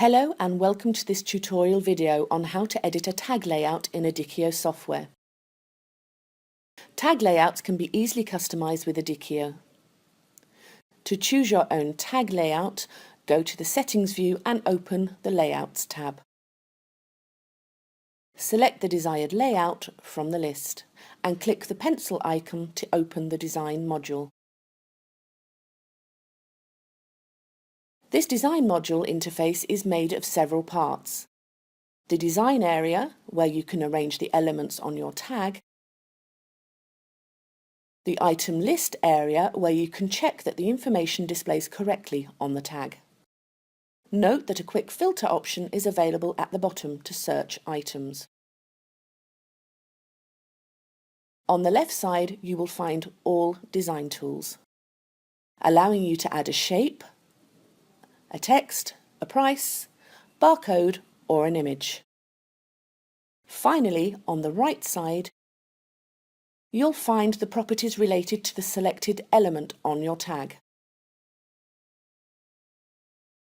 Hello and welcome to this tutorial video on how to edit a tag layout in Adikio software. Tag layouts can be easily customized with Adikio. To choose your own tag layout, go to the Settings view and open the Layouts tab. Select the desired layout from the list and click the pencil icon to open the Design module. This Design module interface is made of several parts. The Design area, where you can arrange the elements on your tag. The Item List area, where you can check that the information displays correctly on the tag. Note that a quick filter option is available at the bottom to search items. On the left side, you will find all design tools, allowing you to add a shape, a text, a price, barcode or an image. Finally, on the right side, you'll find the properties related to the selected element on your tag.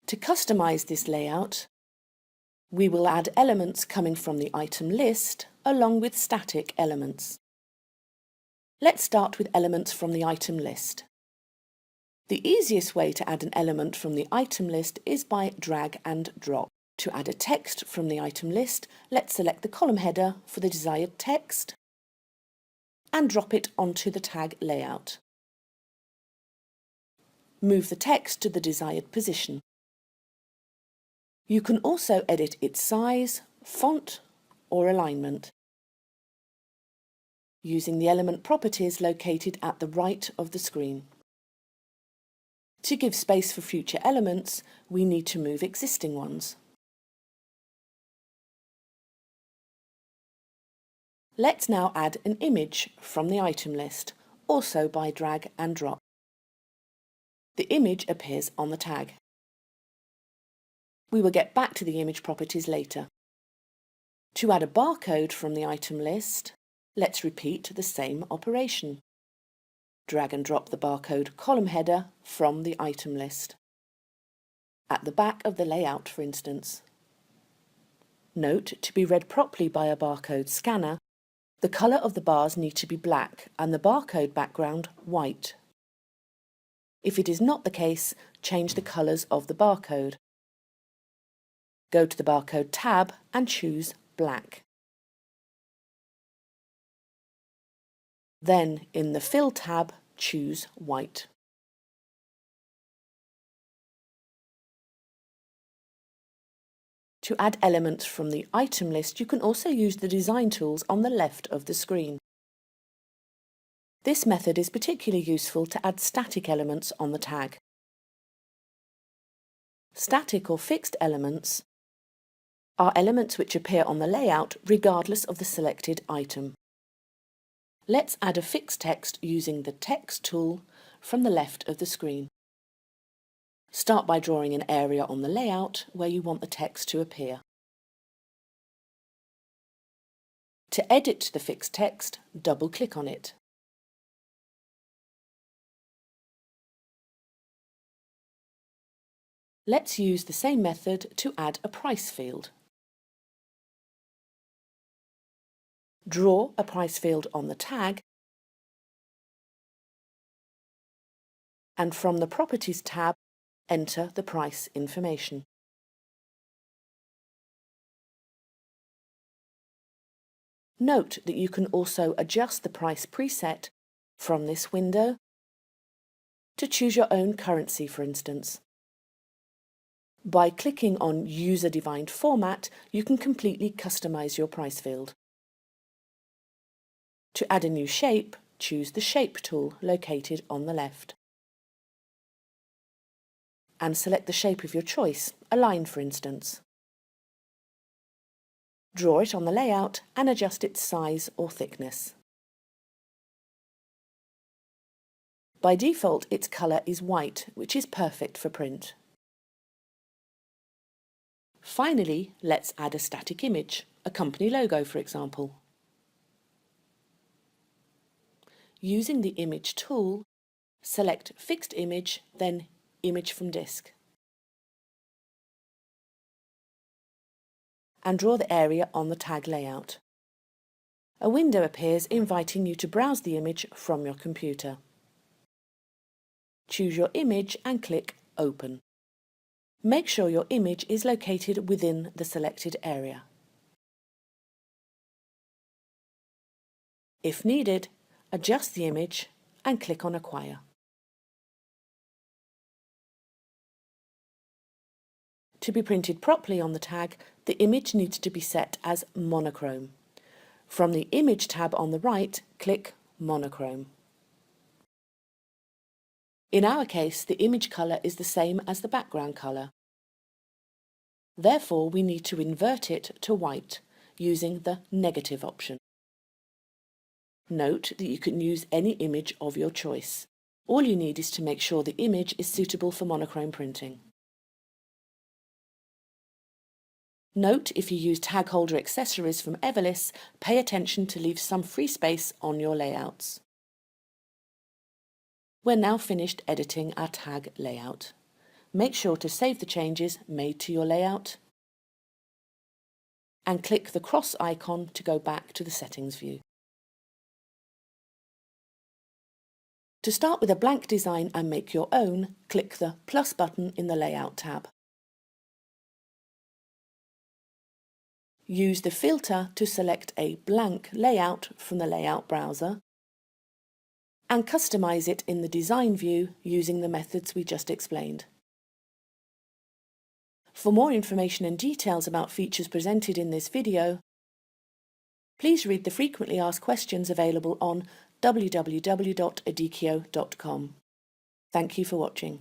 To customize this layout, we will add elements coming from the item list along with static elements. Let's start with elements from the item list. The easiest way to add an element from the item list is by drag and drop. To add a text from the item list, let's select the column header for the desired text and drop it onto the tag layout. Move the text to the desired position. You can also edit its size, font or alignment using the element properties located at the right of the screen. To give space for future elements, we need to move existing ones. Let's now add an image from the item list, also by drag and drop. The image appears on the tag. We will get back to the image properties later. To add a barcode from the item list, let's repeat the same operation. Drag and drop the barcode column header from the item list, at the back of the layout for instance. Note, to be read properly by a barcode scanner, the colour of the bars need to be black and the barcode background white. If it is not the case, change the colours of the barcode. Go to the barcode tab and choose black. Then, in the Fill tab, choose white. To add elements from the item list, you can also use the design tools on the left of the screen. This method is particularly useful to add static elements on the tag. Static or fixed elements are elements which appear on the layout regardless of the selected item. Let's add a fixed text using the Text tool from the left of the screen. Start by drawing an area on the layout where you want the text to appear. To edit the fixed text, double-click on it. Let's use the same method to add a price field. Draw a price field on the tag and from the Properties tab, enter the price information. Note that you can also adjust the price preset from this window to choose your own currency, for instance. By clicking on User-Defined Format, you can completely customize your price field. To add a new shape, choose the Shape tool located on the left. And select the shape of your choice, a line for instance. Draw it on the layout and adjust its size or thickness. By default, its colour is white, which is perfect for print. Finally, let's add a static image, a company logo for example. Using the Image tool, select Fixed Image, then Image from Disk. and draw the area on the tag layout. A window appears inviting you to browse the image from your computer. Choose your image and click Open. Make sure your image is located within the selected area. If needed, adjust the image and click on Acquire. To be printed properly on the tag, the image needs to be set as monochrome. From the Image tab on the right, click Monochrome. In our case, the image colour is the same as the background colour. Therefore, we need to invert it to white using the negative option. Note that you can use any image of your choice. All you need is to make sure the image is suitable for monochrome printing. Note, if you use tag holder accessories from Everlist, pay attention to leave some free space on your layouts. We're now finished editing our tag layout. Make sure to save the changes made to your layout and click the cross icon to go back to the settings view. To start with a blank design and make your own, click the plus button in the Layout tab. Use the filter to select a blank layout from the Layout browser and customize it in the Design view using the methods we just explained. For more information and details about features presented in this video, please read the frequently asked questions available on www.adikio.com. Thank you for watching.